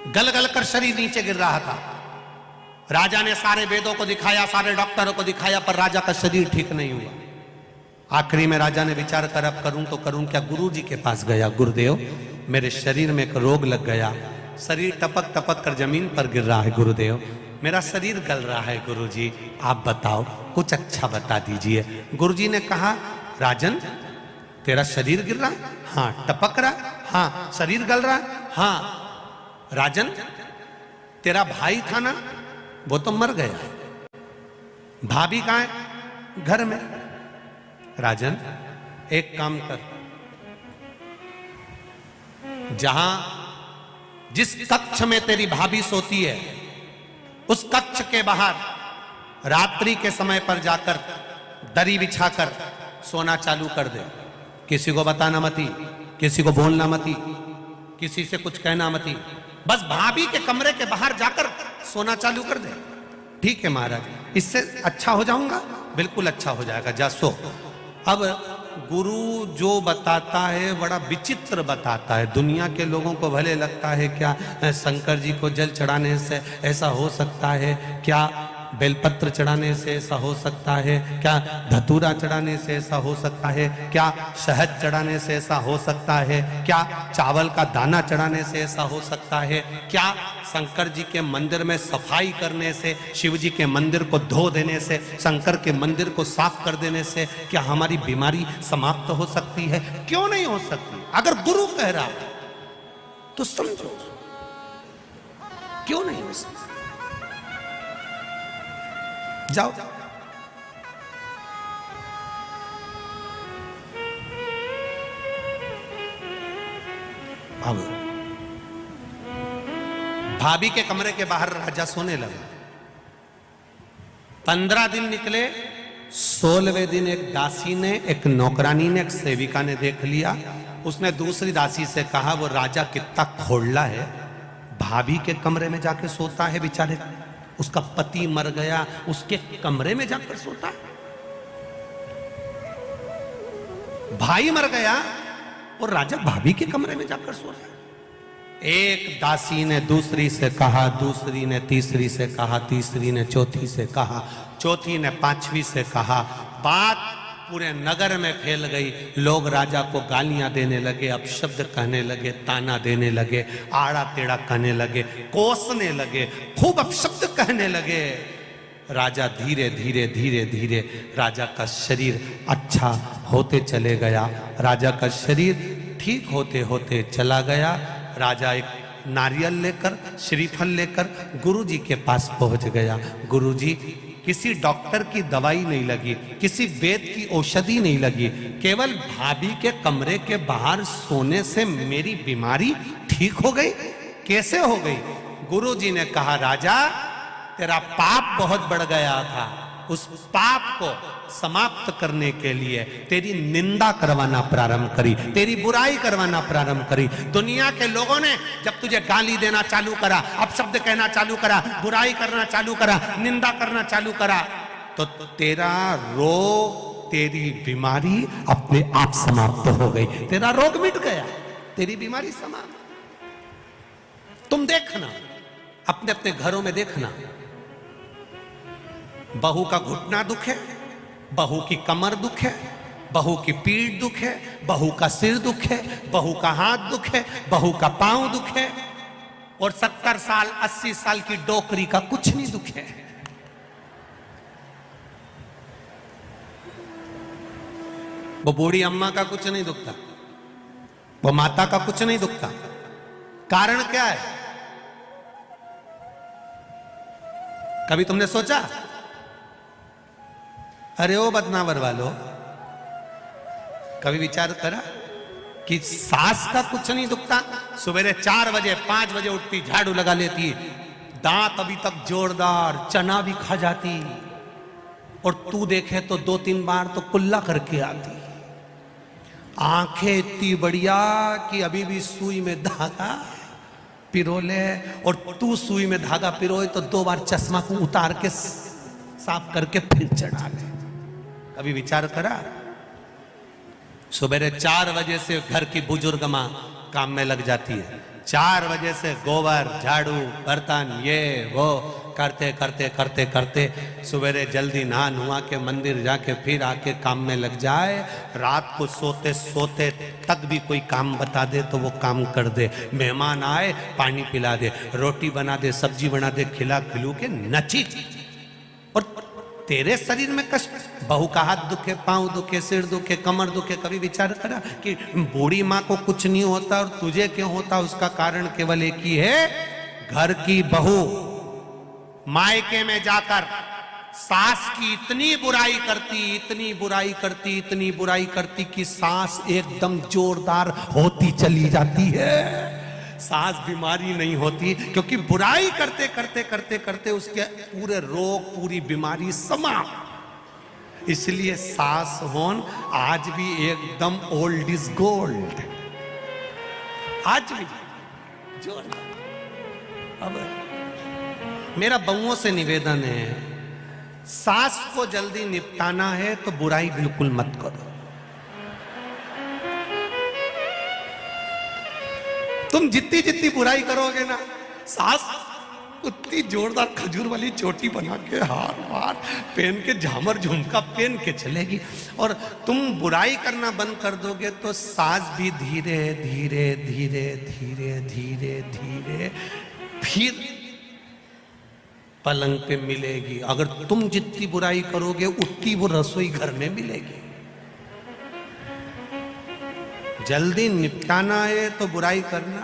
गल गल कर शरीर नीचे गिर रहा था। राजा ने सारे वेदों को दिखाया, सारे डॉक्टरों को दिखाया, पर राजा का शरीर ठीक नहीं हुआ। आखिरी में राजा ने विचार कर अब करूं तो करूं क्या। गुरु जी के पास गया, गुरुदेव मेरे शरीर में एक रोग लग गया, शरीर टपक टपक कर जमीन पर गिर रहा है गुरुदेव, मेरा शरीर गल रहा है गुरुजी, आप बताओ कुछ अच्छा बता दीजिए। गुरुजी ने कहा राजन तेरा शरीर गिर रहा है, हाँ टपक रहा है, हाँ शरीर गल रहा है, हाँ। राजन तेरा भाई था ना वो तो मर गया, भाभी कहां है? घर में। राजन एक काम कर, जहां जिस कक्ष में तेरी भाभी सोती है उस कक्ष के बाहर रात्रि के समय पर जाकर दरी बिछाकर सोना चालू कर दे। किसी को बताना मती, किसी को बोलना मती, किसी से कुछ कहना मती, बस भाभी के कमरे के बाहर जाकर सोना चालू कर दे। ठीक है महाराज, इससे अच्छा हो जाऊंगा? बिल्कुल अच्छा हो जाएगा, जा सो। अब गुरु जो बताता है बड़ा विचित्र बताता है। दुनिया के लोगों को भले लगता है क्या शंकर जी को जल चढ़ाने से ऐसा हो सकता है, क्या बेलपत्र चढ़ाने से ऐसा हो सकता है, क्या धतूरा चढ़ाने से ऐसा हो सकता है, क्या शहद चढ़ाने से ऐसा हो सकता है, क्या चावल का दाना चढ़ाने से ऐसा हो सकता है, क्या शंकर जी के मंदिर में सफाई करने से, शिव जी के मंदिर को धो देने से, शंकर के मंदिर को साफ कर देने से क्या हमारी बीमारी समाप्त हो सकती है? क्यों नहीं हो सकती? अगर गुरु कह रहा है तो समझो, क्यों नहीं हो सकती? जाओ अब भाभी के कमरे के बाहर राजा सोने लगा। 15 दिन निकले, 16वें दिन एक दासी ने, एक नौकरानी ने, एक सेविका ने देख लिया। उसने दूसरी दासी से कहा वो राजा कितना खोड़ला है, भाभी के कमरे में जाके सोता है, बेचारे उसका पति मर गया उसके कमरे में जाकर सोता है, भाई मर गया और राजा भाभी के कमरे में जाकर सो रहा है। एक दासी ने दूसरी से कहा, दूसरी ने तीसरी से कहा, तीसरी ने चौथी से कहा, चौथी ने पांचवी से कहा। बात पूरे नगर में फैल गई। लोग राजा को गालियां देने लगे, अपशब्द कहने लगे, ताना देने लगे, आड़ा टेढ़ा कहने लगे, कोसने लगे, खूब अपशब्द कहने लगे। राजा धीरे धीरे धीरे धीरे राजा का शरीर अच्छा होते चले गया, राजा का शरीर ठीक होते होते चला गया। राजा एक नारियल लेकर, श्रीफल लेकर गुरुजी के पास पहुंच गया। गुरुजी किसी डॉक्टर की दवाई नहीं लगी, किसी वेद की औषधि नहीं लगी, केवल भाभी के कमरे के बाहर सोने से मेरी बीमारी ठीक हो गई। कैसे हो गई? गुरुजी ने कहा राजा तेरा पाप बहुत बढ़ गया था, उस पाप को समाप्त करने के लिए तेरी निंदा करवाना प्रारंभ करी, तेरी बुराई करवाना प्रारंभ करी। दुनिया के लोगों ने जब तुझे गाली देना चालू करा, अपशब्द कहना चालू करा, बुराई करना चालू करा, निंदा करना चालू करा, तो तेरा रोग, तेरी बीमारी अपने आप समाप्त हो गई। तेरा रोग मिट गया, तेरी बीमारी समाप्त। तुम देखना, अपने अपने घरों में देखना, बहू का घुटना दुख है, बहू की कमर दुख है, बहू की पीठ दुख है, बहू का सिर दुख है, बहू का हाथ दुख है, बहू का पांव दुख है, और 70 साल 80 साल की डोकरी का कुछ नहीं दुख है। वो बूढ़ी अम्मा का कुछ नहीं दुखता, वो माता का कुछ नहीं दुखता। कारण क्या है? कभी तुमने सोचा? अरे ओ बदनावर वालों, कभी विचार करा कि सास का कुछ नहीं दुखता? सवेरे 4 बजे 5 बजे उठती, झाड़ू लगा लेती, दांत अभी तक जोरदार, चना भी खा जाती, और तू देखे तो 2-3 बार तो कुल्ला करके आती, आंखें इतनी बढ़िया कि अभी भी सुई में धागा पिरो ले, और तू सुई में धागा पिरोए तो 2 बार चश्मा को उतार के साफ करके फिर चढ़ा ले। कभी विचार करा? सवेरे 4 बजे से घर की बुजुर्ग मां काम में लग जाती है। 4 बजे से गोबर झाड़ू बर्तन ये वो करते करते करते करते सवेरे जल्दी नहा नुहा के मंदिर जाके फिर आके काम में लग जाए। रात को सोते सोते तक भी कोई काम बता दे तो वो काम कर दे। मेहमान आए पानी पिला दे, रोटी बना दे, सब्जी बना दे, खिला खिलू के नची। और तेरे शरीर में कष्ट, बहू का हाथ दुखे, पांव दुखे, सिर दुखे, कमर दुखे, कभी विचार करा कि बूढ़ी माँ को कुछ नहीं होता और तुझे क्यों होता? उसका कारण केवल एक ही है, घर की बहू मायके में जाकर सास की इतनी बुराई करती, इतनी बुराई करती, इतनी बुराई करती कि सास एकदम जोरदार होती चली जाती है। सास बीमारी नहीं होती क्योंकि बुराई करते करते करते करते उसके पूरे रोग पूरी बीमारी समाप्त। इसलिए सास होन आज भी एकदम ओल्ड इज गोल्ड, आज भी जोरदार। अब मेरा बहुओं से निवेदन है, सास को जल्दी निपटाना है तो बुराई बिल्कुल मत करो। तुम जितनी जितनी बुराई करोगे ना, सास उतनी जोरदार खजूर वाली चोटी बना के हार वार पहन के झामर झुमका पहन के चलेगी। और तुम बुराई करना बंद कर दोगे तो सास भी धीरे धीरे धीरे धीरे धीरे धीरे फिर पलंग पे मिलेगी। अगर तुम जितनी बुराई करोगे उतनी वो रसोई घर में मिलेगी। जल्दी निपटाना है तो बुराई करना,